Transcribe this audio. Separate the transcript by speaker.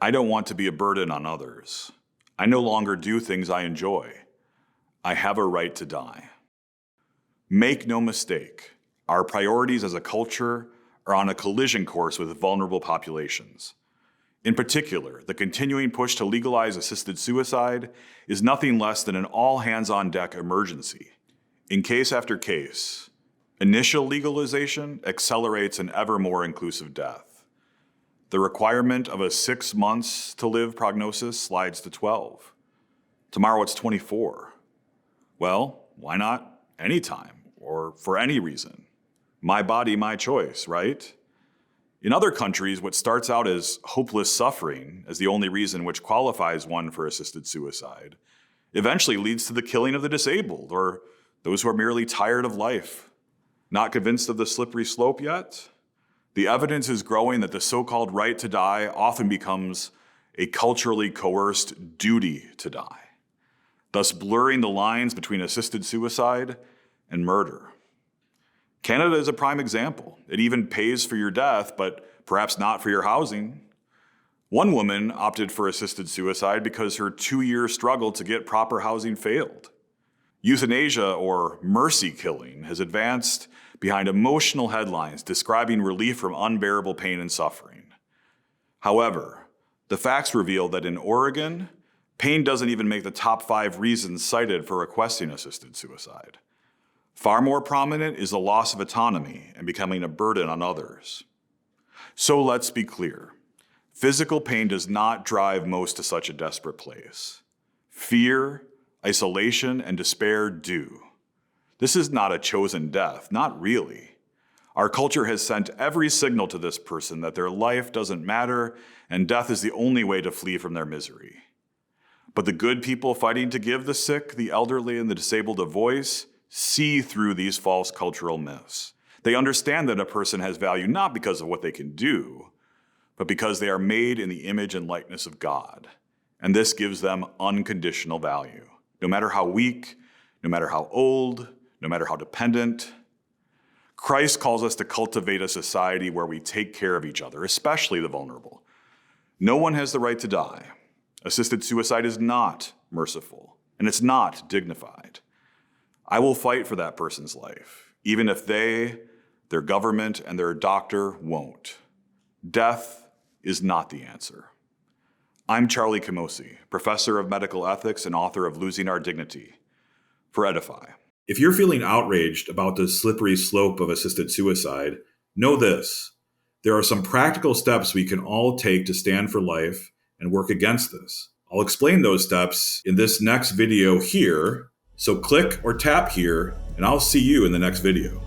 Speaker 1: I don't want to be a burden on others. I no longer do things I enjoy. I have a right to die. Make no mistake, our priorities as a culture are on a collision course with vulnerable populations. In particular, the continuing push to legalize assisted suicide is nothing less than an all-hands-on-deck emergency. In case after case, initial legalization accelerates an ever more inclusive death. The requirement of a 6 months to live prognosis slides to 12. Tomorrow it's 24. Well, why not anytime or for any reason? My body, my choice, right? In other countries, what starts out as hopeless suffering as the only reason which qualifies one for assisted suicide eventually leads to the killing of the disabled or those who are merely tired of life. Not convinced of the slippery slope yet? The evidence is growing that the so-called right to die often becomes a culturally coerced duty to die, thus blurring the lines between assisted suicide and murder. Canada is a prime example. It even pays for your death, but perhaps not for your housing. One woman opted for assisted suicide because her 2-year struggle to get proper housing failed. Euthanasia, or mercy killing, has advanced behind emotional headlines describing relief from unbearable pain and suffering. However, the facts reveal that in Oregon, pain doesn't even make the top 5 reasons cited for requesting assisted suicide. Far more prominent is the loss of autonomy and becoming a burden on others. So let's be clear. Physical pain does not drive most to such a desperate place. Fear, isolation, and despair do. This is not a chosen death, not really. Our culture has sent every signal to this person that their life doesn't matter and death is the only way to flee from their misery. But the good people fighting to give the sick, the elderly, and the disabled a voice see through these false cultural myths. They understand that a person has value not because of what they can do, but because they are made in the image and likeness of God. And this gives them unconditional value, no matter how weak, no matter how old, no matter how dependent. Christ calls us to cultivate a society where we take care of each other, especially the vulnerable. No one has the right to die. Assisted suicide is not merciful, and it's not dignified. I will fight for that person's life, even if they, their government, and their doctor won't. Death is not the answer. I'm Charlie Camosy, professor of medical ethics and author of Losing Our Dignity, for Edify. If you're feeling outraged about the slippery slope of assisted suicide, know this. There are some practical steps we can all take to stand for life and work against this. I'll explain those steps in this next video here, so click or tap here, and I'll see you in the next video.